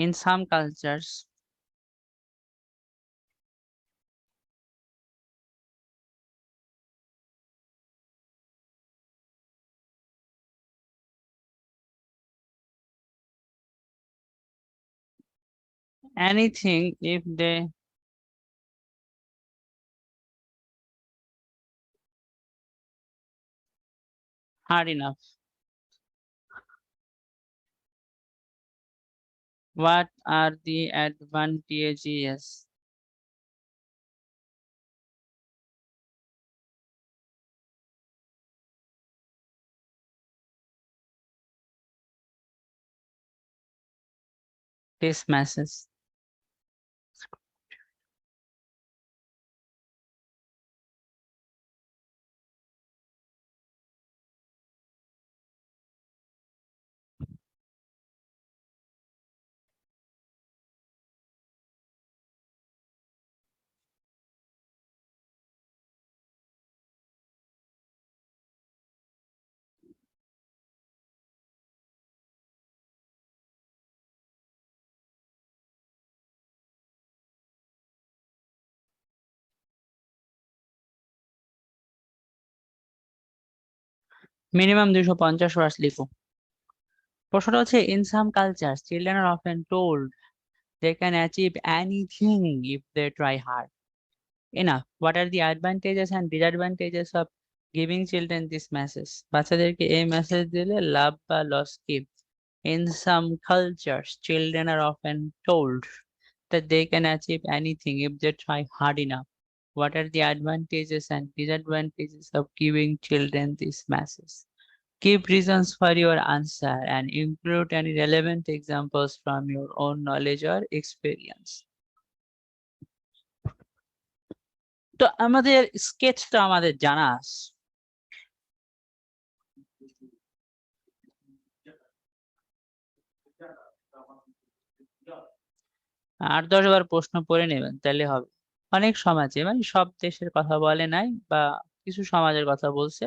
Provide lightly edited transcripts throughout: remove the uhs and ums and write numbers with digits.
in some cultures, anything if they hard enough. What are the advantages? This message. Minimum 250 ওয়ার্ডস লিখো। প্রশ্নটা হচ্ছে in some cultures children are often told they can achieve anything if they try hard enough. What are the advantages and disadvantages of giving children this message? বাচ্চাদেরকে এই message দিলে লাভ বা loss কি? In some cultures children are often told that they can achieve anything if they try hard enough. What are the advantages and disadvantages of giving children this message? Give reasons for your answer and include any relevant examples from your own knowledge or experience. তো আমাদের স্কেচটা আমাদের জানা আছে। আর 10 বার প্রশ্ন পড়ে নেবেন তাহলে হবে। অনেক সমাজে মানে সব দেশের কথা বলে নাই বা কিছু সমাজের কথা বলছে,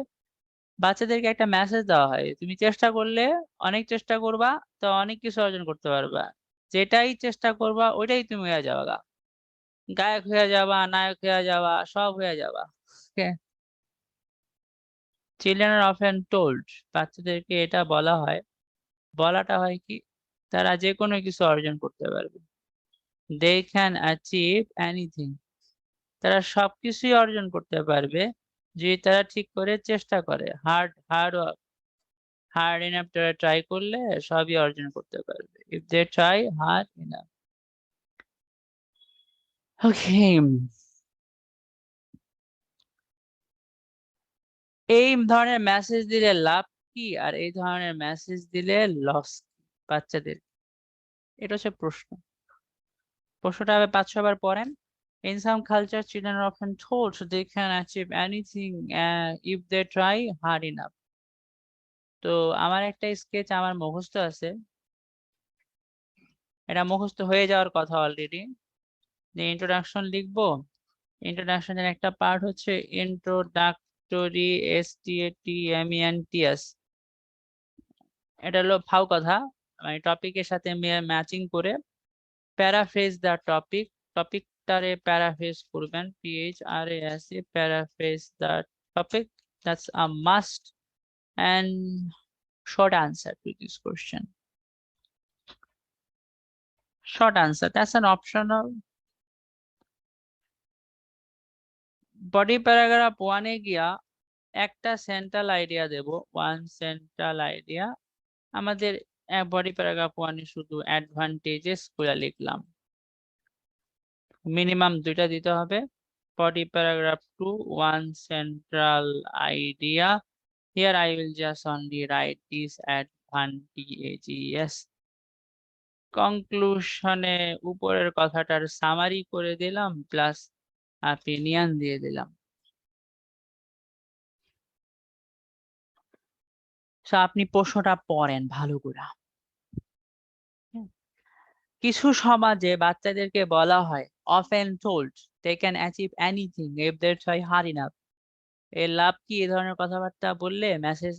বাচ্চাদেরকে একটা মেসেজ দেওয়া হয় তুমি চেষ্টা করলে অনেক চেষ্টা করবা তো অনেক কিছু অর্জন করতে পারবা, যেটাই চেষ্টা করবা ওইটাই তুমি হয়ে যাবা, গায়ক হয়ে যাবা, নায়ক হয়ে যাবা, সব হয়ে যাবা। চিলড্রেন আর অফেন টোল্ড, বাচ্চাদেরকে এটা বলা হয়, বলাটা হয় কি তারা যে কোনো কিছু অর্জন করতে পারবে। দে ক্যান অ্যাচিভ এনিথিং, তারা সবকিছুই অর্জন করতে পারবে যদি তারা ঠিক করে চেষ্টা করে। হার্ড ইনাফ তারা ট্রাই করলে সবই অর্জন করতে পারবে। If they try hard enough. Okay, এই ধরনের মেসেজ দিলে লাভ কি আর এই ধরনের মেসেজ দিলে লস কি বাচ্চাদের? এটা হচ্ছে প্রশ্ন। প্রশ্নটা হবে 5-6 বার পড়েন। In some cultures, children are often told they can achieve anything if they try hard enough. তো আমার একটা স্কেচ আমার মুখস্থ আছে, এটা মুখস্থ হয়ে যাওয়ার কথা অলরেডি। যে ইন্ট্রোডাকশন লিখবো, ইন্ট্রোডাকশনের একটা পার্ট হচ্ছে ইন্ট্রোডাক্টরি STATMENTS, এটা হলো ফাও কথা, মানে টপিকের সাথে ম্যাচিং করে প্যারাফ্রেজ দ্য টপিক, টপিকটারে প্যারাফ্রেজ করবেন, PHRAS, paraphrase the topic. That's a must and short answer to this question. Short answer, that's an optional. Body paragraph 1 এ গিয়া একটা সেন্ট্রাল আইডিয়া দেব, ওয়ান সেন্ট্রাল আইডিয়া। আমাদের বডি প্যারাগ্রাফ 1 এ শুধু advantages গুলা লিখলাম, minimum 2টা দিতে হবে। Body paragraph 2, one central idea. Here I will just only write this advantages. কনক্লুশনে উপরের কথাটার সামারি করে দিলাম প্লাস অপিনিয়ন দিয়ে দিলাম। আপনি প্রশ্নটা পড়েন ভালো করে। কিছু সমাজে বাচ্চাদেরকে বলা হয় often told they can achieve anything if they try hard enough. এর লাভ কি? এই ধরনের কথাবার্তা বললে মেসেজ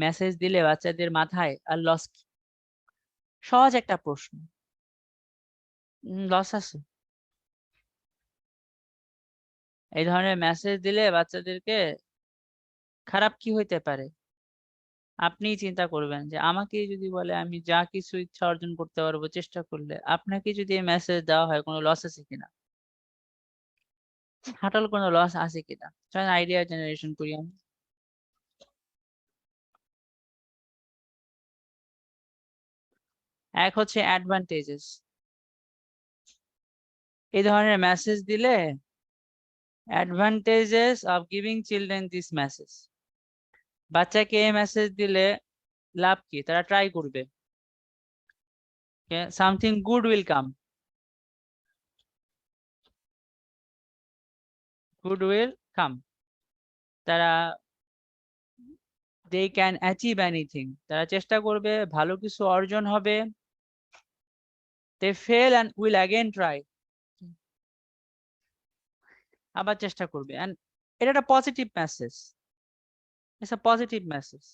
মেসেজ দিলে বাচ্চাদের মাথায় আর লস কি? সহজ একটা প্রশ্ন। লস আছে? এই ধরনের মেসেজ দিলে বাচ্চাদেরকে খারাপ কি হইতে পারে? আপনি চিন্তা করবেন যে আমাকে যদি বলে আমি যা কিছু ইচ্ছা অর্জন করতে পারবো চেষ্টা করলে, আপনাকে যদি এই মেসেজ দেওয়া হয় কোনো লস আছে কিনা? হাঁটাল কোনো লস আছে কিনা? চলেন আইডিয়া জেনারেশন করি আমি। এক হচ্ছে অ্যাডভান্টেজেস। এই ধরনের মেসেজ দিলে advantages of giving children this message. বাচ্চাকে এই মেসেজ দিলে লাভ কি? তারা ট্রাই করবে। Something good will come. Good will come. তারা they can achieve anything. তারা চেষ্টা করবে, ভালো কিছু অর্জন হবে। they fail and will again try. আবার চেষ্টা করবে। and এটা একটা positive message. it's a positive message.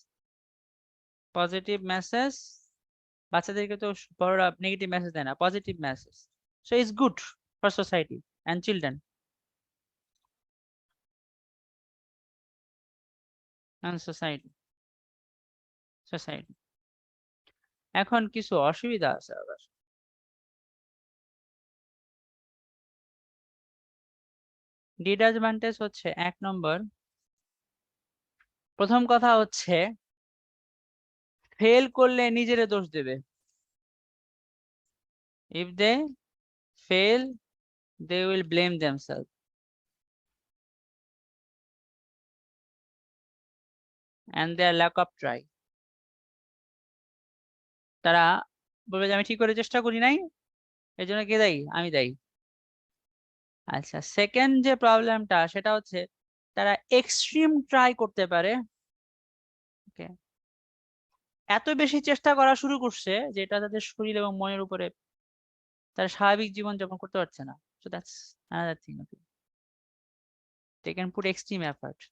Positive message. বাচ্চাদেরকে তো বড়রা নেগেটিভ মেসেজ দেয় না, positive message. so it's good for society and children and society. এখন কিছু অসুবিধা আছে আবার। ডিসঅ্যাডভান্টেজ হচ্ছে 1 নম্বর, প্রথম কথা হচ্ছে ফেল করলে নিজেরে দোষ দেবে। if they fail they will blame themselves and their lack of try. তারা বলবে যে আমি ঠিক করে চেষ্টা করি নাই, এর জন্য কে দায়ী? আমি দায়ী। আচ্ছা, সেকেন্ড যে প্রবলেমটা সেটা হচ্ছে তারা এক্সট্রিম ট্রাই করতে পারে। ওকে, এত বেশি চেষ্টা করা শুরু করছে যেটা তাদের শরীর এবং মনের উপরে তারা স্বাভাবিক জীবন যাপন করতে পারছে না। so that's another thing. Okay, they can put extreme efforts.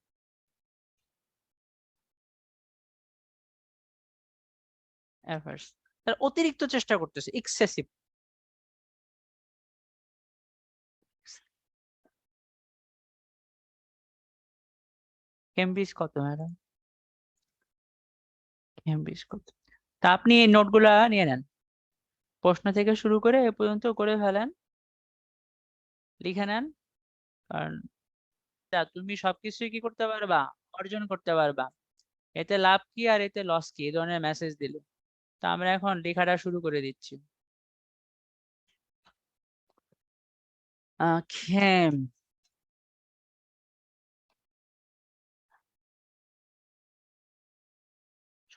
তারা অতিরিক্ত চেষ্টা করতেছে, এক্সেসিভ। কেমব্রিজ কত ম্যাডাম? কেমব্রিজ কত? তা আপনি এই নোটগুলা নিয়ে নেন, প্রশ্ন থেকে শুরু করে এ পর্যন্ত করে ফেলেন, লিখে নেন। কারণ তুমি সবকিছুই কি করতে পারবা? অর্জন করতে পারবা। এতে লাভ কি আর এতে লস কি এই ধরনের মেসেজ দিলে। তা আমরা এখন লেখাটা শুরু করে দিচ্ছি। খেম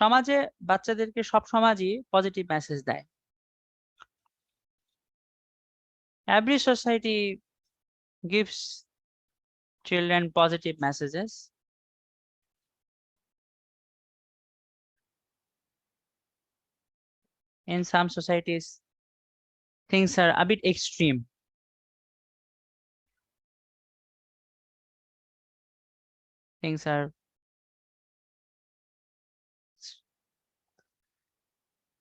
সমাজে বাচ্চাদেরকে সব সমাজই পজিটিভ মেসেজ দেয়। Every society gives children positive messages. In some societies things are a bit extreme. Things are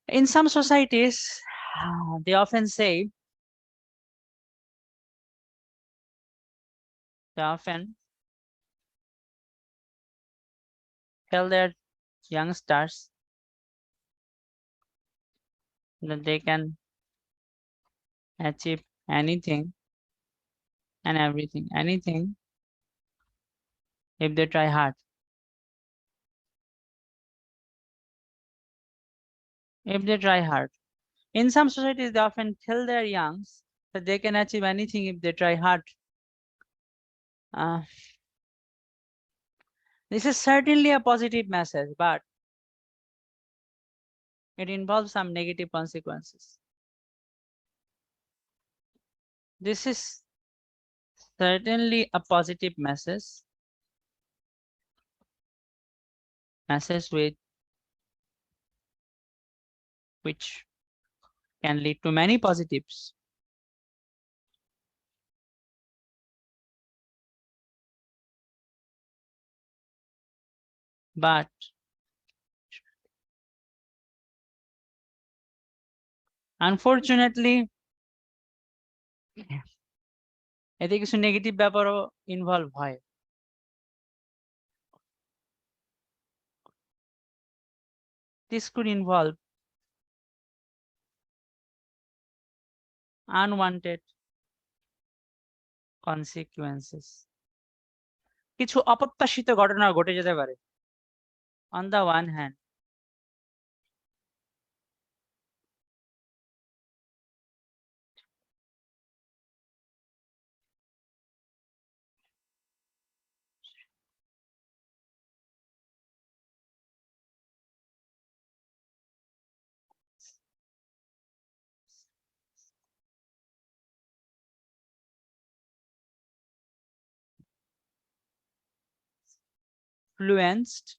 in some societies they often say, they often tell their youngsters that they can achieve anything and everything, anything if they try hard. If they try hard. In some societies, they often tell their youngs that they can achieve anything if they try hard. Uh, this is certainly a positive message, but it involves some negative consequences. This is certainly a positive message which can lead to many positives. But unfortunately এতে কিছু negative ব্যাপারও involve হয়। This could involve unwanted consequences. কিছু অপ্রত্যাশিত ঘটনা ঘটে যেতে পারে। On the one hand, influenced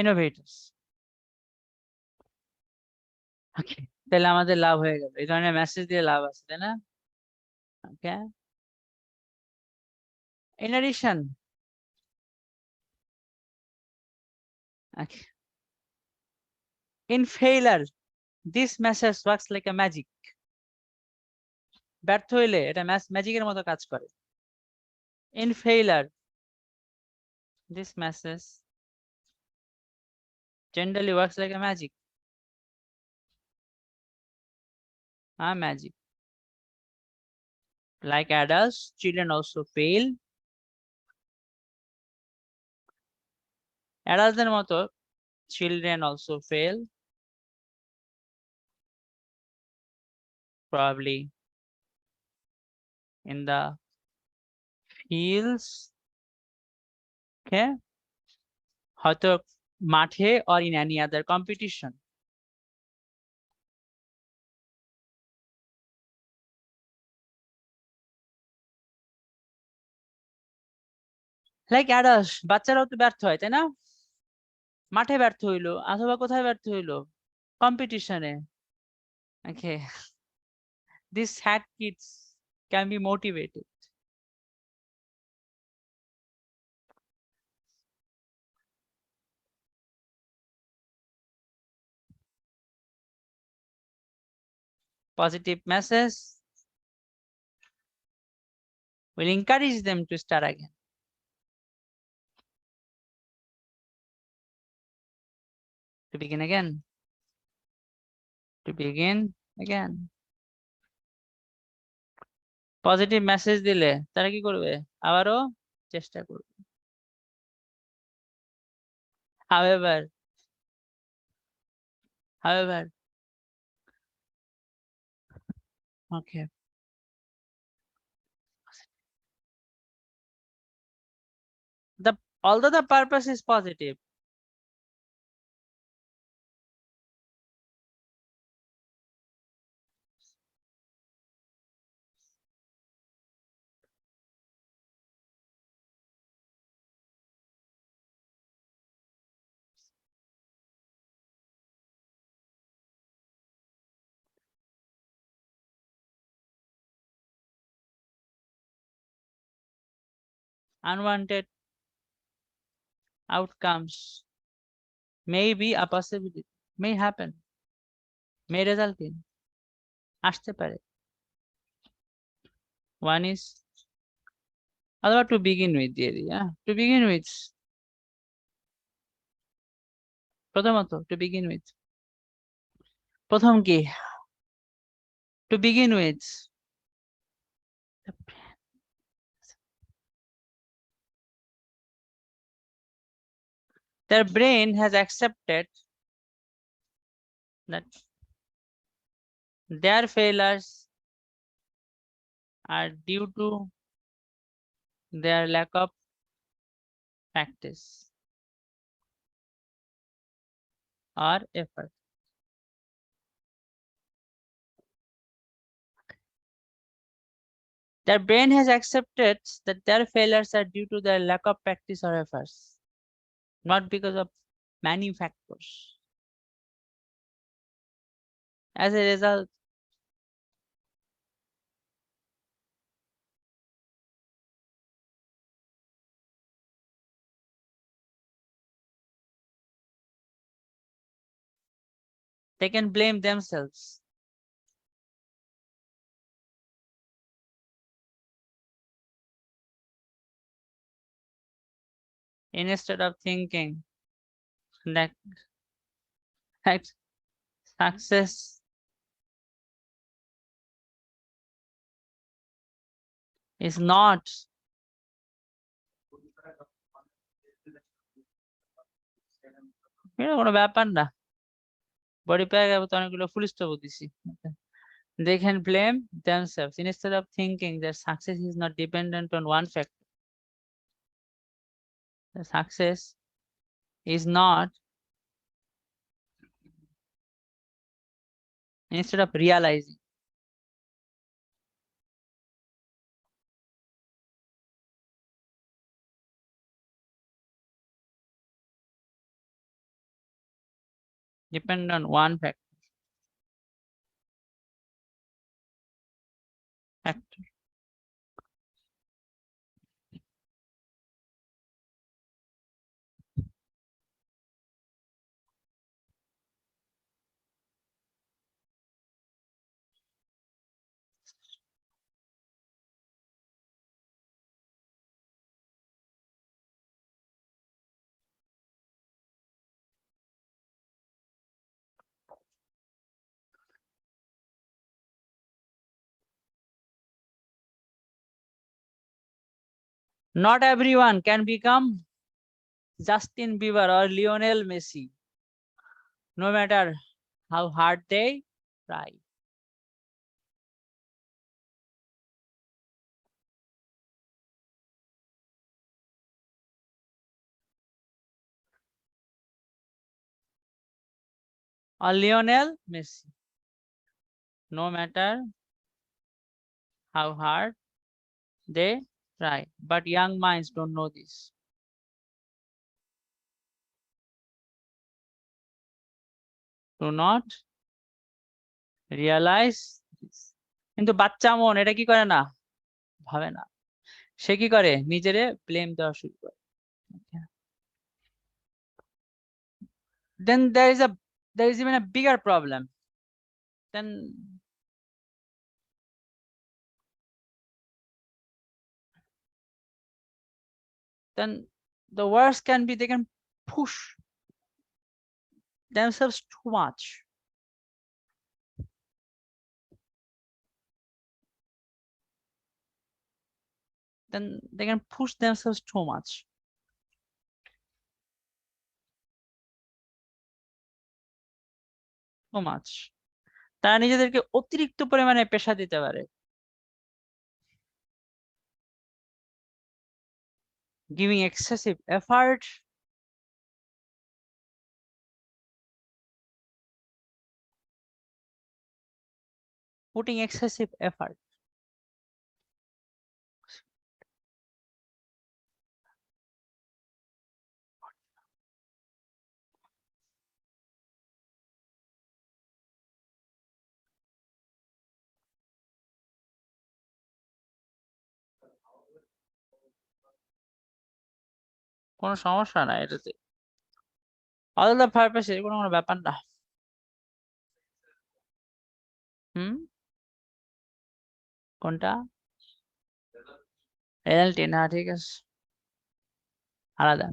innovators. ওকে, তাহলে আমাদের লাভ হয়ে গেল, এই ধরনের মেসেজ দিয়ে লাভ আছে, তাই না? ওকে, in addition, okay, in failure, this message works like a magic. ব্যর্থ হইলে এটা ম্যাজিকের মতো কাজ করে। In failure, this message generally works like a magic. Magic. Like adults, children also fail. Adults মতো children also fail. Probably in the fields. Okay. হয়তো মাঠে or in any other competition. Like adults, বাচ্চারাও তো ব্যর্থ হয়, তাই না? মাঠে ব্যর্থ হইলো অথবা কোথায় ব্যর্থ হইলো? কম্পিটিশনে। Okay. These sad kids can be motivated. Positive message will encourage them to start again. To begin again. To begin again. Positive message দিলে তারা কি করবে? আবারও চেষ্টা করবে। However, Okay. Although the purpose is positive, unwanted outcomes may be a possibility, may happen, may result in, আসতে পারে. One is, অথবা to begin with দিয়ে দিই, to begin with, প্রথমত to begin with, প্রথম কি, to begin with, their brain has accepted that their failures are due to their lack of practice or effort. Their brain has accepted that their failures are due to their lack of practice or efforts, not because of many factors. As a result, they can blame themselves. Instead of thinking that, that success is not কোনো ব্যাপার না, body পেয়ে গেলে তো অনেকগুলো full stop দিছি. They can blame themselves instead of thinking that success is not dependent on one factor. The success is not, instead of realizing, depend on one factor. Not everyone can become Justin Bieber or Lionel Messi, no matter how hard they try. Or Lionel Messi, no matter how hard they try. But young minds don't know this. Do not realize this. কিন্তু বাচ্চা মন এটা কি করে না, ভাবে না, সে কি করে, নিজেরে ব্লেম দেওয়া শুরু করে. Then there is even a bigger problem. Then the worst can be they can push themselves too much. Then they can push themselves too much. Too much. তারা নিজেদেরকে অতিরিক্ত পরিমাণে পেশা দিতে পারে। Giving excessive effort, putting excessive effort. কোনো সমস্যা নাই এটাতে, all the purpose এর কোনো ব্যাপার না। হুম, কোনটা? NLT না, ঠিক আছে, আলাদা।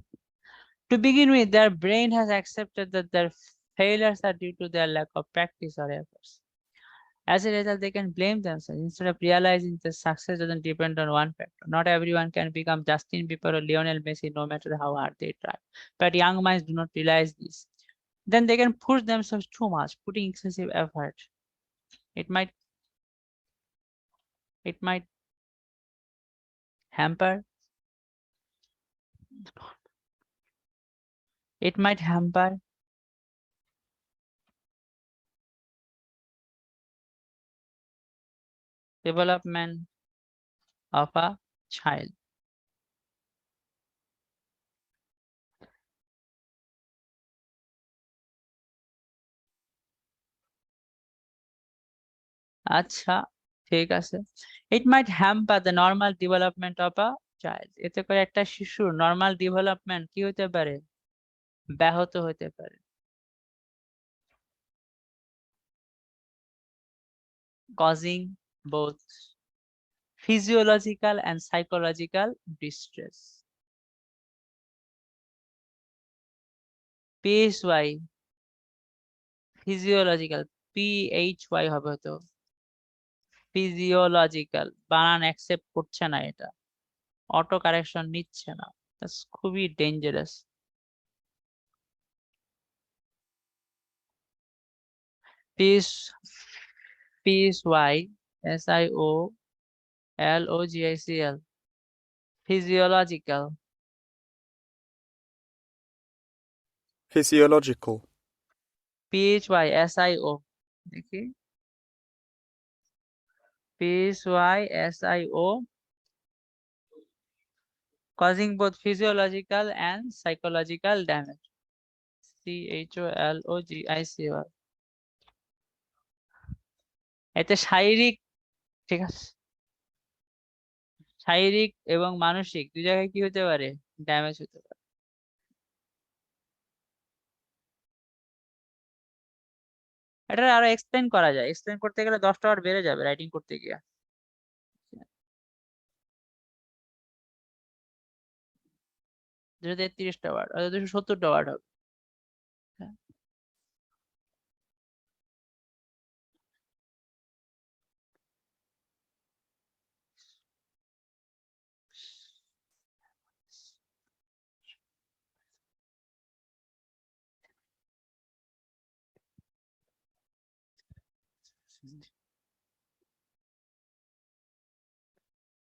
To begin with, their brain has accepted that their failures are due to their lack of practice or efforts. As a result, they can blame themselves instead of realizing that success doesn't depend on one factor. Not everyone can become Justin Bieber or Lionel Messi no matter how hard they try. But young minds do not realize this. Then they can push themselves too much, putting excessive effort. It might it might hamper it might hamper development of a child. আচ্ছা, ঠিক আছে। It might hamper the normal development of a child. এতে করে একটা শিশুর normal development কি হতে পারে? ব্যাহত হতে পারে। Causing both physiological and psychological distress. PHY physiological, PHY হবে তো, ফিজিওলজিক্যাল বানান অ্যাকসেপ্ট করছে না, এটা অটো কারেকশন নিচ্ছে না, খুবই dangerous. Piece PHY SIOLOGICL physiological, Physiological. PHY SIO দেখি, PHY SIO causing both physiological and psychological damage. CHOLOGICL এতে শারীরিক, ঠিক আছে, শারীরিক এবং মানসিক দুই জায়গায় কি হতে পারে? ড্যামেজ হতে পারে। এটা আরো এক্সপ্লেন করা যায়, এক্সপ্লেন করতে গেলে 10টা ওয়ার্ড বেড়ে যাবে রাইটিং করতে গিয়ে। যেটা 33টা ওয়ার্ড, 270টা ওয়ার্ড হবে।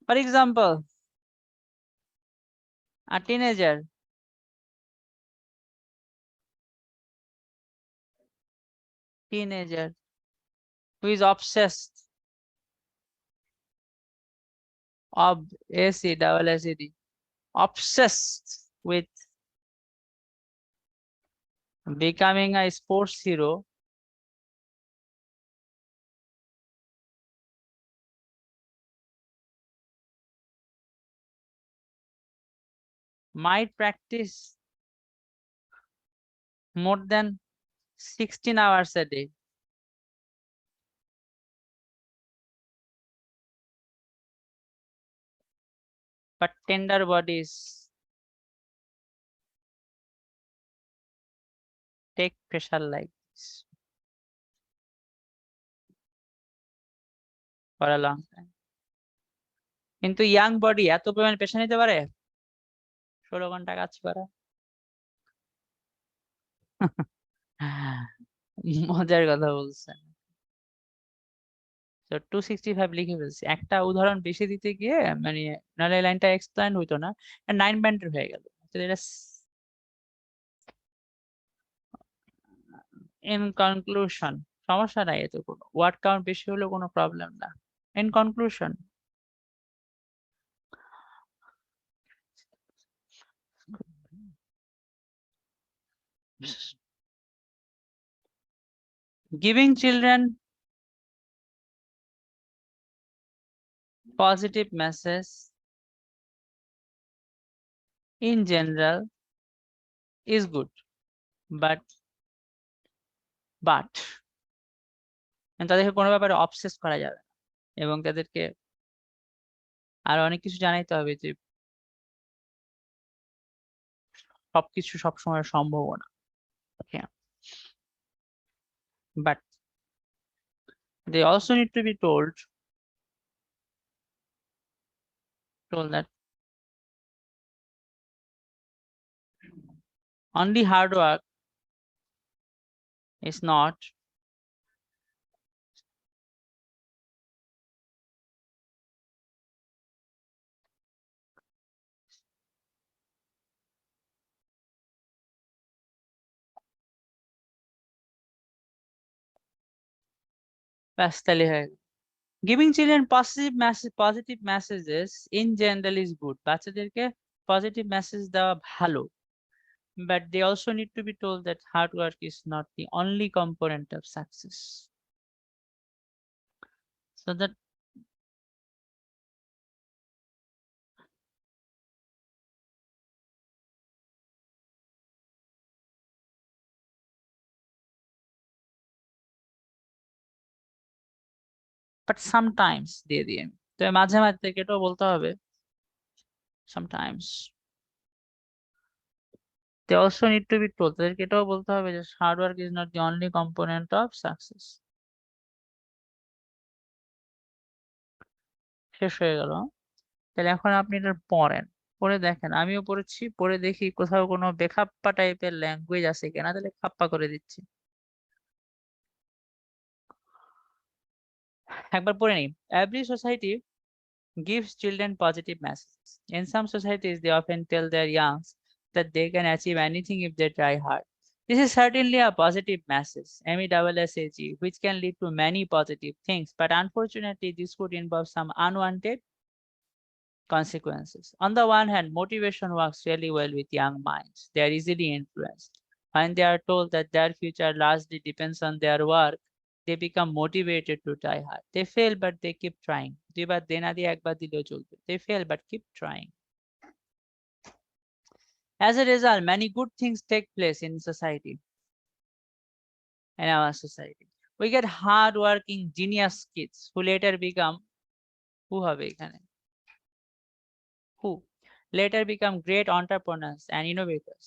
For example, a teenager who is obsessed obsessed with becoming a sports hero might practice more than 16 hours a day, but tender bodies take pressure like this for a long time. কিন্তু young body এত পরিমাণ pressure নিতে পারে? 16 ঘন্টা কাজ করা। মজার কথা বলছেন। তো 265 লিখে ফেলছি, একটা উদাহরণ বেশি দিতে গিয়ে মানে নাহলে লাইনটা এক্সপ্লেন হইতো না, 9 ব্যান্ডের হয়ে গেল। তো এটা ইন কনক্লুশন, সমস্যা নাই এতে, কোনো ওয়ার্ড কাউন্ট বেশি হলেও কোনো প্রবলেম না। In conclusion, giving children positive message in general is good, but but তাদেরকে কোনো ব্যাপারে অবসেস করা যাবে না, এবং তাদেরকে আর অনেক কিছু জানাইতে হবে যে সবকিছু সবসময় সম্ভব না। Yeah. But they also need to be told that only hard work is not ব্যাস তাহলে হয়ে গেল। Giving children positive messages in general is good, বাচ্চাদেরকে পজিটিভ মেসেজ দেওয়া ভালো, but they also need to be told that hard work is not the only component of success. So that but sometimes দিয়ে দিয়ে তো মাঝে মাঝে এটাও বলতে হবে, sometimes they also need to be told, তাদেরকে এটাও বলতে হবে যে hard work is not the only component of success. শেষ হয়ে গেল। তাহলে এখন আপনি এটা পড়েন, পড়ে দেখেন, আমিও পড়েছি, পড়ে দেখি কোথাও কোনো বেখাপ্পা টাইপের ল্যাঙ্গুয়েজ আছে কিনা, তাহলে খাপ্পা করে দিচ্ছি। একবার পড়ে নিই। Every society gives children positive messages. In some societies, they often tell their youngs that they can achieve anything if they try hard. This is certainly a positive message, MESSAG, which can lead to many positive things, but unfortunately, this could involve some unwanted consequences. On the one hand, motivation works really well with young minds. They are easily influenced. When they are told that their future largely depends on their work, they become motivated to try hard. They fail, but they keep trying. দুইবার দেনা দিয়ে একবার দিলেও চলবে। They fail, but keep trying. As a result, many good things take place in society, in our society. We get hard-working genius kids who later become, who হবে এখানে? Who later become great entrepreneurs and innovators.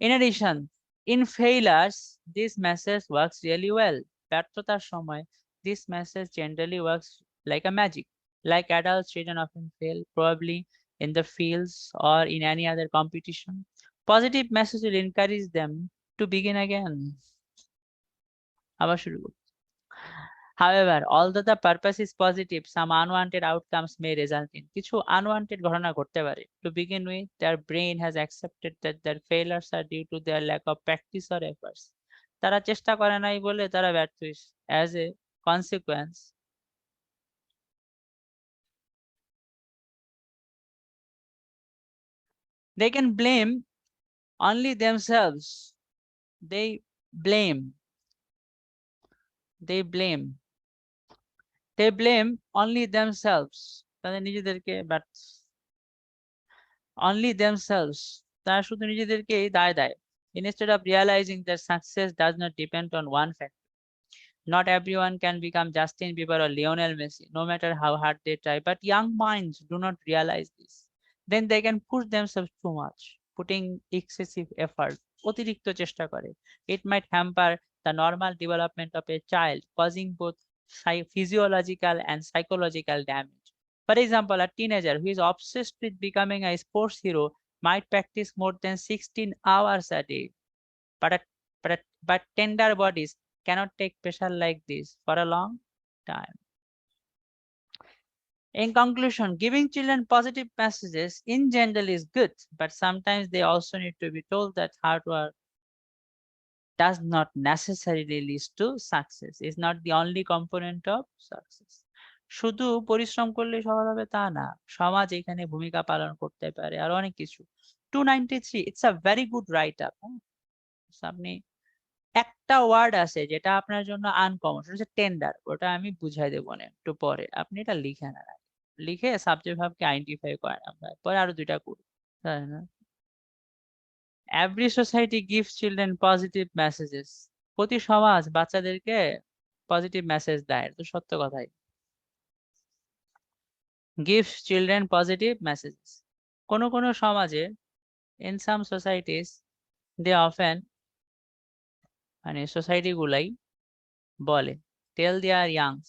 In addition, in failures, this message works really well. ব্যর্থতার সময়, this message generally works like a magic. Like adults, children often fail, probably in the fields or in any other competition. Positive message will encourage them to begin again. আবার শুরু করব। However, although the purpose is positive, some unwanted outcomes may result in. কিছু unwanted ঘটনা ঘটতে পারে। To begin with, their brain has accepted that their failures are due to their lack of practice or efforts. তারা চেষ্টা করে নাই বলে তারা ব্যর্থ হয়েছে। As a consequence, they can blame only themselves. They blame. They blame. They blame only themselves. তাদের নিজেদেরকে ব্যর্থ, only themselves, তারা শুধু নিজেদেরকেই দায় দেয়। Instead of realizing that success does not depend on one factor. Not everyone can become Justin Bieber or Lionel Messi, no matter how hard they try. But young minds do not realize this. Then they can push themselves too much, putting excessive effort. অতিরিক্ত চেষ্টা করে। It might hamper the normal development of a child, causing both physiological and psychological damage. For example, a teenager who is obsessed with becoming a sports hero might practice more than 16 hours a day. But tender bodies cannot take pressure like this for a long time. In conclusion, giving children positive messages in general is good, but sometimes they also need to be told that hard work does not necessarily lead to success. It's not the only component of success. শুধু পরিশ্রম করলে সফল হবে তা না, সমাজ এখানে ভূমিকা পালন করতে পারে আর অনেক কিছু। 293, it's a very good right up. আপনি একটা ওয়ার্ড আছে যেটা আপনার জন্য আনকমন, সেটা হচ্ছে টেন্ডার। ওটা আমি বুঝাই দেবো না একটু পরে, আপনি এটা লিখে নেন, লিখে সাবজেক্ট ভাবকে আইডেন্টিফাই করেন, আমরা পরে আরো দুইটা করি, তাই না? Every society gives children positive messages. প্রতি সমাজ বাচ্চাদেরকে পজিটিভ মেসেজ দেয়, এটা তো সত্য কথাই। Gives children positive messages. কোন কোন সমাজে, in some societies, they often, মানে সোসাইটি গুলাই বলে, tell their youngs,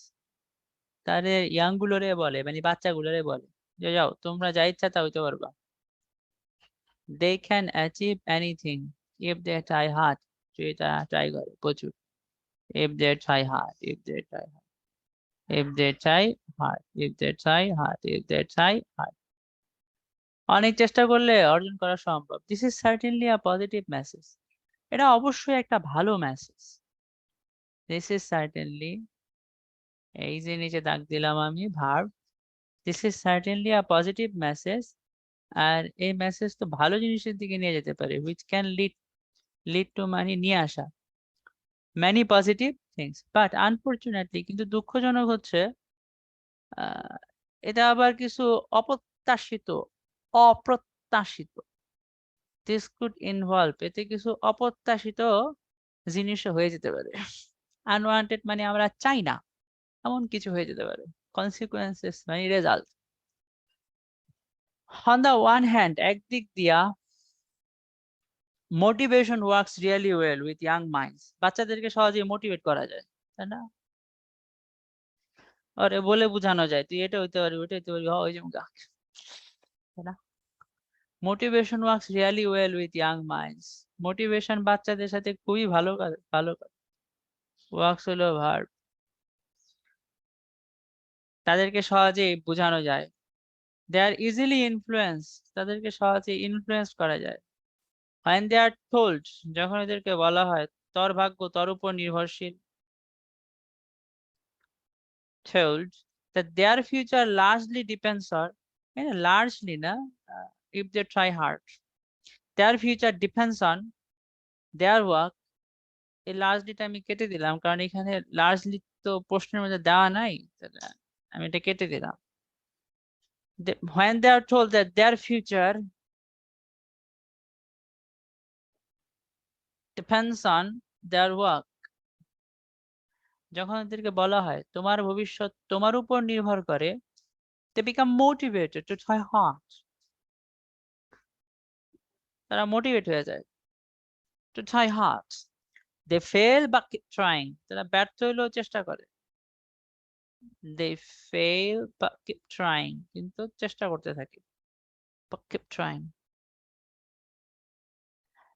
তাদের ইয়াং গুলোরে বলে, মানে বাচ্চাগুলোরে বলে যে যাও তোমরা যা ইচ্ছা তা হইতে পারবা। They can achieve anything if they try hard. যদি তারা ট্রাই করে প্রচুর। If they try hard, if they try hard, if they try hard, if they try hard, if they try hard. অনেক চেষ্টা করলে অর্জন করা সম্ভব। This is certainly a positive message. এটা অবশ্যই একটা ভালো মেসেজ। This is certainly, এই যে নিচে দাগ দিলাম আমি verb, this is certainly a positive message. আর এই মেসেজ তো ভালো জিনিসের দিকে নিয়ে যেতে পারে, which can lead to মানে নিয়ে আসা many positive things, but unfortunately, কিন্তু দুঃখজনক হচ্ছে এটা আবার কিছু অপ্রত্যাশিত, অপ্রত্যাশিত, this could involve, এতে কিছু অপ্রত্যাশিত জিনিসও হয়ে যেতে পারে। আনওয়ান্টেড মানে আমরা চাই না এমন কিছু হয়ে যেতে পারে। কনসিকুয়েন্সেস মানে result. On the one hand, একদিক দিয়া motivation works really well with young minds, বাচ্চাদেরকে সহজে মোটিভেট করা যায়, তাই না? আরে বলে বোঝানো যায় তুই এটা হইতে পারবি, ওটা হইতে পারবি, ওই যে তাই না? Motivation works really well with young minds, motivation বাচ্চাদের সাথে খুবই ভালো ভালো ওয়ার্কস হলো ভার্ব, তাদেরকে সহজেই বোঝানো যায়। দে আর ইজিলি ইনফ্লুয়েন্স, তাদেরকে সহজে ইনফ্লুয়েন্স করা যায়। when they are told, যখন এদেরকে বলা হয় তোর ভাগ্য তোর উপর নির্ভরশীল, told that their future largely depends on, largely না, if they try hard, their future depends on their work। এই লার্জলিটা আমি কেটে দিলাম কারণ এখানে লার্জলি তো প্রশ্নের মধ্যে দেওয়া নাই, আমি এটা কেটে দিলাম। when they are told that their future depends on their work, যখন এদেরকে বলা হয় তোমার ভবিষ্যৎ তোমার উপর নির্ভর করে, they become motivated to try hard, তারা মোটিভেট হয়ে যায়, to try hard, they fail but keep trying, তারা ব্যর্থ হইলেও চেষ্টা করে, they fail but keep trying, কিন্তু চেষ্টা করতে থাকে, but keep trying.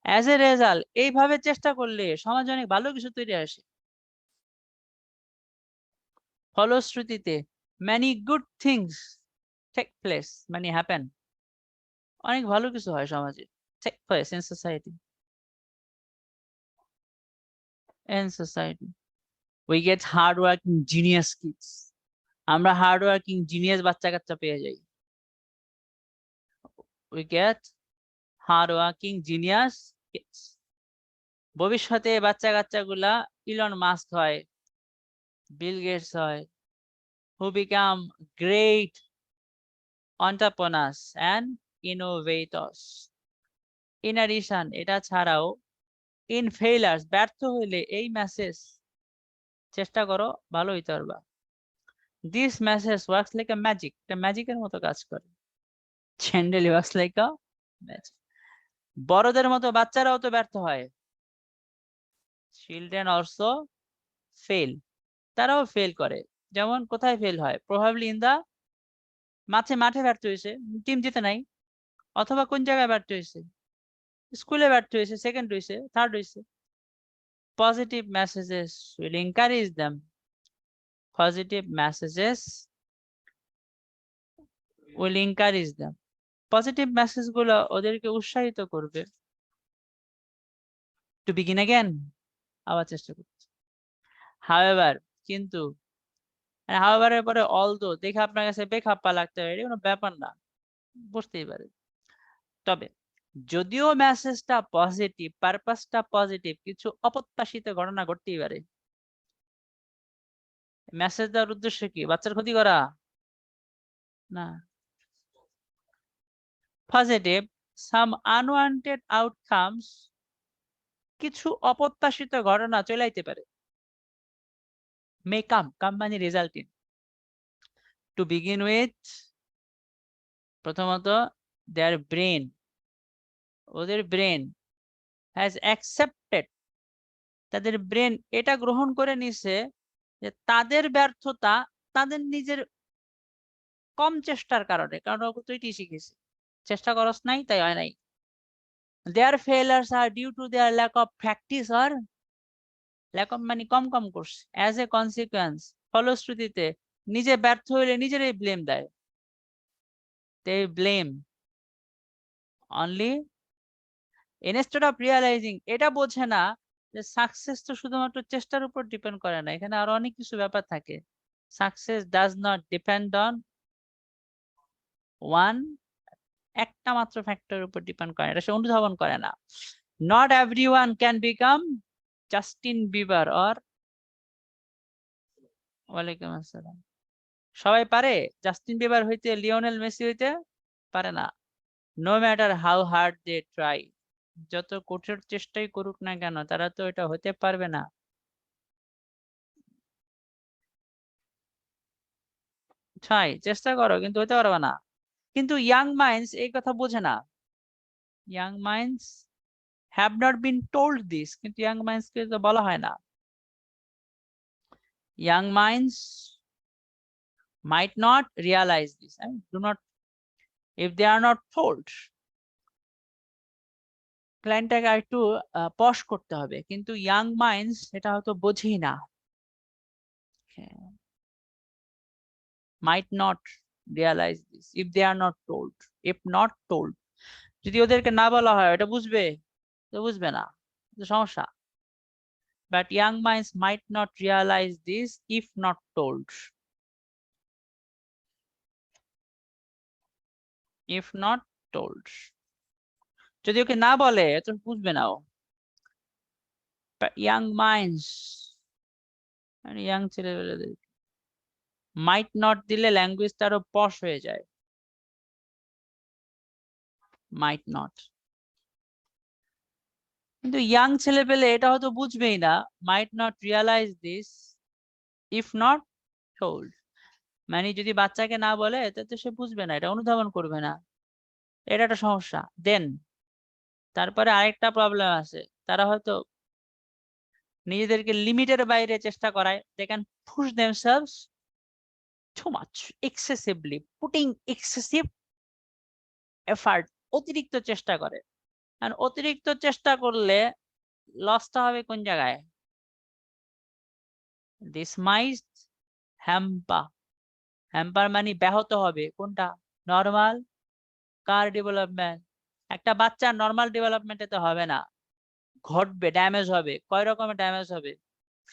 as a result, এইভাবে চেষ্টা করলে সমাজে অনেক ভালো কিছু তৈরি আসে। ফলশ্রুতিতে many good things take place, মানে happen, অনেক ভালো কিছু হয় সমাজে, take place in society, in society. We get hardworking genius kids, আমরা hardworking genius বাচ্চা কাচ্চা পেয়ে যাই। We get hardworking genius kids, ভবিষ্যতে বাচ্চা কাচ্চাগুলা ইলন মাস্ক হয়, বিল গেটস হয়, who become great entrepreneurs and innovators. In addition, এটা ছাড়াও in failures, ব্যর্থ হইলে এই মেসেজ, চেষ্টা করো ভালো হইতে পারবা, this message works like a magic, এটা ম্যাজিকের মতো কাজ করে, generally works like a magic. বড়দের মতো বাচ্চারাও তো ব্যর্থ হয়, children also fail, তারাও ফেল করে। যেমন কোথায় ফেল হয়, প্রবাবলি ইন দা মাঠে ব্যর্থ হয়েছে, টিম জিতে নাই, অথবা কোন জায়গায় ব্যর্থ হয়েছে, স্কুলে ব্যর্থ হয়েছে, সেকেন্ড হয়েছে, থার্ড হয়েছে। Positive messages will encourage them, positive messages will encourage them. Positive message গুলো ওদেরকে উৎসাহিত করবে। টু বিগিন অ্যাগেন, আবার চেষ্টা করছি। হাওয়েভার, কিন্তু, হাওয়েভার এর পরে অলদো দেখে আপনার কাছে বেখাপ্পা লাগতে পারে, এটা কোনো ব্যাপার না, বুঝতেই পারে। তবে যদিও মেসেজটা পজিটিভ, পারপাসটা পজিটিভ, কিছু অপ্রত্যাশিত ঘটনা ঘটতেই পারে। মেসেজ দেওয়ার উদ্দেশ্য কি? বাচ্চার ক্ষতি করা না। পজিটিভ, সাম আনওয়ান্টেড আউটকামস, কিছু অপ্রত্যাশিত ঘটনা চলে আইতে পারে। মে কাম, কাম মানে result in. To begin with, প্রথমত, দেয়ার ব্রেন, ওদের ব্রেন হ্যাজ অ্যাকসেপ্টেড, তাদের ব্রেন এটা গ্রহণ করে নিছে যে তাদের ব্যর্থতা তাদের নিজের কম চেষ্টার কারণে, কারণ ও তো এটাই শিখেছে, চেষ্টা করস নাই তাই হয় নাই। Their failures are due to their lack of practice, আর ল্যাক অফ মানে কম কম করছে, অ্যাজ এ কনসিকুয়েন্স, ফলশ্রুতিতে নিজে ব্যর্থ হইলে নিজেরই ব্লেম দেয়। দে ব্লেম অনলি ইনস্টেড অফ রিয়ালাইজিং, এটা বোঝে না যে সাকসেস তো শুধুমাত্র চেষ্টার উপর ডিপেন্ড করে না, এখানে আরো অনেক কিছু ব্যাপার থাকে। Success does not depend on one, একটা মাত্র ফ্যাক্টরের উপর ডিপেন্ড করে, এটা সে অনুধাবন করে না। Not everyone can become Justin Bieber or, ওয়ালাইকুম আসসালাম, সবাই পারে জাস্টিন বিবার হইতে, লিওনেল মেসি হইতে পারে না। No matter how hard they try, যত কঠোর চেষ্টাই করুক না কেন তারা তো এটা হতে পারবে না। ট্রাই, চেষ্টা করো কিন্তু হতে পারবে না। কিন্তু ইয়াং মাইন্ডস এই কথা বোঝে না। Young minds have not been told this, কিন্তু ইয়াং মাইন্ডস কে তো বলা হয় না। Young minds might not realize this, I mean, do not, if they are not told। প্ল্যানটাকে একটু পশ করতে হবে, কিন্তু ইয়াং মাইন্ডস এটা হয়তো বোঝেই না। might not realize this if they are not told, if not told, যদি ওদেরকে না বলা হয় এটা বুঝবে তো বুঝবে না, তো সমস্যা। but young minds might not realize this if not told, if not told, যদি ওকে না বলে তো বুঝবে না ও। ইয়াং মাইন্ডস, ইয়াং ছেলেবেলাদের মাইট নট দিলে ল্যাঙ্গুয়েজটা আরো পশ হয়ে যায়। মাইট নট, কিন্তু ইয়াং ছেলে পেলে এটা হয়তো বুঝবেই না। Might not realise this if not told, মানে যদি বাচ্চাকে না বলে তো সে বুঝবে না, এটা অনুধাবন করবে না, এটা একটা সমস্যা। দেন তারপরে আরেকটা প্রবলেম আছে, তারা হয়তো নিজেদেরকে লিমিটের বাইরে চেষ্টা করায়। They can push themselves too much, excessively, putting excessive effort, অতিরিক্ত চেষ্টা করে। আর অতিরিক্ত চেষ্টা করলে লসটা হবে কোন জায়গায়? দিস মাইট হ্যাম্পার, হ্যাম্পার মানে ব্যাহত হবে কোনটা? নর্মাল কার ডেভেলপমেন্ট। একটা বাচ্চা নর্মাল ডেভেলপমেন্টে তো হবে না, ঘটবে, ড্যামেজ হবে। কয় রকমের ড্যামেজ হবে?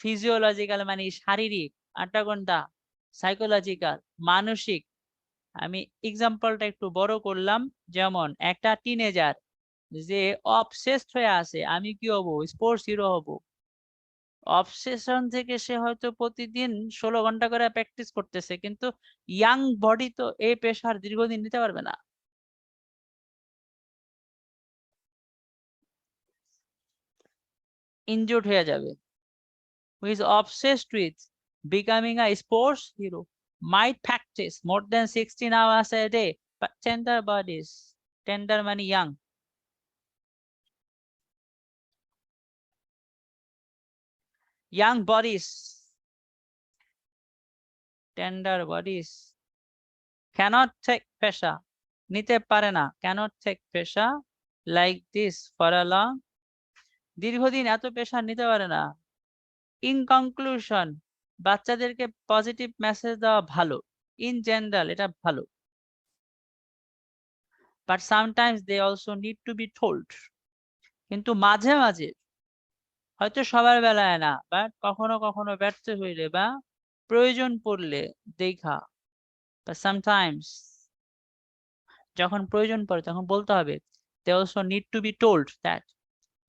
ফিজিওলজিক্যাল মানে শারীরিক, আরটা কোনটা? সাইকোলজিক্যাল, মানসিক। আমি এক্সাম্পলটা একটু বড় করলাম, যেমন একটা টিনেজার যে অবসেসড হয়ে আছে, আমি কি হব? স্পোর্টস হিরো হব। অবসেশন থেকে সে হয়তো প্রতিদিন 16 ঘন্টা করে প্র্যাকটিস করতেছে, কিন্তু ইয়াং বডি তো এই প্রেশার দীর্ঘদিন নিতে পারবে না। ইনজুর্ড হয়ে যাবে। Who is obsessed with becoming a sports hero might practice more than 16 hours a day, but tender bodies, tender মানে young, young bodies, tender bodies cannot take pressure, নিতে পারে না, cannot take pressure like this for a long, দীর্ঘদিন এত pressure নিতে পারে না। In conclusion, বাচ্চাদেরকে পজিটিভ মেসেজ দেওয়া ভালো, ইন জেনারেল এটা ভালো। but sometimes they also need to be told. কিন্তু মাঝে মাঝে, হয়তো সবার বেলায় না, বাট কখনো কখনো ব্যর্থ হইলে বা প্রয়োজন পড়লে দেখা, but sometimes যখন প্রয়োজন পড়ে তখন বলতে হবে, they also need to be told that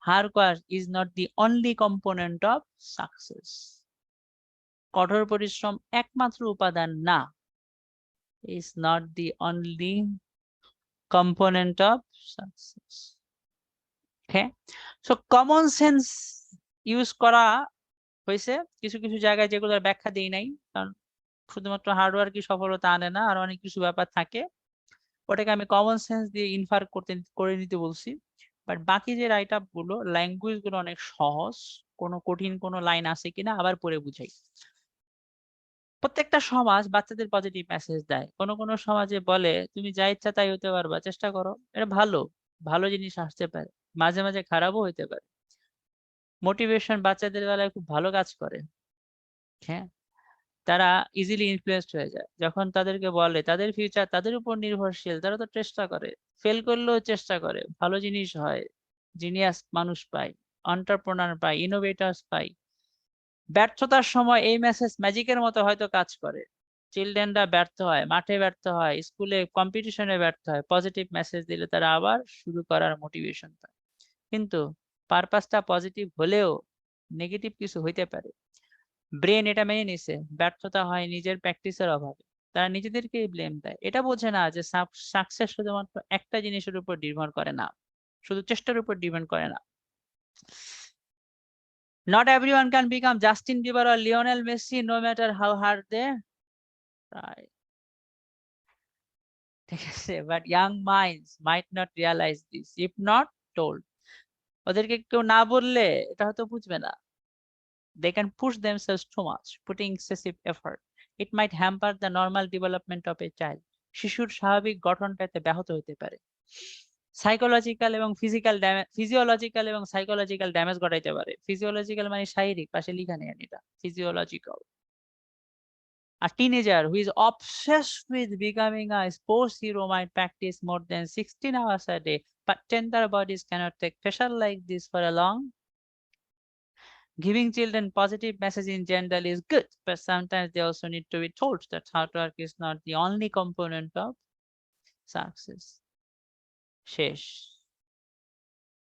hard work is not the only component of success. কঠোর পরিশ্রম একমাত্র উপাদান না, is not the only component of success. Okay, so common sense use করা হয়েছে কিছু কিছু জায়গায়, যেগুলোর ব্যাখ্যা দেই নাই, কারণ শুধুমাত্র হার্ডওয়ার্কই সফলতা আনে না, আর অনেক কিছু ব্যাপার থাকে, ওটাকে আমি কমন সেন্স দিয়ে ইনফার করে নিতে বলছি। বাট বাকি যে রাইট আপ গুলো, ল্যাঙ্গুয়েজ গুলো অনেক সহজ, কোনো কঠিন কোনো লাইন আছে কিনা আবার পরে বুঝাই। প্রত্যেকটা সমাজ বাচ্চাদের পজিটিভ মেসেজ দেয়, কোনো কোনো সমাজে বলে তুমি যা ইচ্ছা তাই হতে পারবা, চেষ্টা করো। এটা ভালো, ভালো জিনিস আসতে পারে, মাঝে মাঝে খারাপও হইতে পারে। মোটিভেশন বাচ্চাদের বেলায় খুব ভালো কাজ করে। হ্যাঁ, তারা ইজিলি ইনফ্লুয়েসড হয়ে যায়, যখন তাদেরকে বলে তাদের ফিউচার তাদের উপর নির্ভরশীল, তারা তো চেষ্টা করে, ফেল করলেও চেষ্টা করে, ভালো জিনিস হয়, জিনিয়াস মানুষ পায়, এন্টারপ্রেনার পায়, ইনোভেটরস পায়। ব্যর্থতার সময় এই মেসেজ ম্যাজিকের মতো হয়তো কাজ করে, চিলড্রেনরা ব্যর্থ হয়, মাঠে ব্যর্থ হয়, স্কুলে কম্পিটিশনে ব্যর্থ হয়, পজিটিভ মেসেজ দিলে তারা আবার শুরু করার মোটিভেশন পায়। কিন্তু পারপাসটা পজিটিভ হলেও নেগেটিভ কিছু হইতে পারে। ব্রেন এটা মেনে নিছে ব্যর্থতা হয় নিজের প্র্যাকটিসের অভাবে, তারা নিজেদেরকেই ব্লেম দেয়। এটা বোঝে না যে সাকসেস শুধুমাত্র একটা জিনিসের উপর নির্ভর করে না, শুধু চেষ্টার উপর ডিপেন্ড করে না। Not everyone can become Justin Bieber or Lionel Messi no matter how hard they try. ঠিক আছে, but young minds might not realize this if not told. ওদেরকে কেউ না বললে এটা হয়তো বুঝবে না। They can push themselves too much, putting excessive effort. It might hamper the normal development of a child. শিশুর স্বাভাবিক গঠনটা এতে ব্যাহত হতে পারে। সাইকোলজিক্যাল এবং ফিজিওলজিক্যাল এবং সাইকোলজিক্যাল ড্যামেজ ঘটাইতে পারে। ফিজিওলজিক্যাল মানে শারীরিক, পাশে লিখা নেই এটা, physiological. A teenager who is obsessed with becoming a sports hero might practice more than 16 hours a day, but tender bodies cannot take pressure like this for a long. Giving children positive message in general is good, but sometimes they also need to be told that hard work is not the only component of success. শেষ।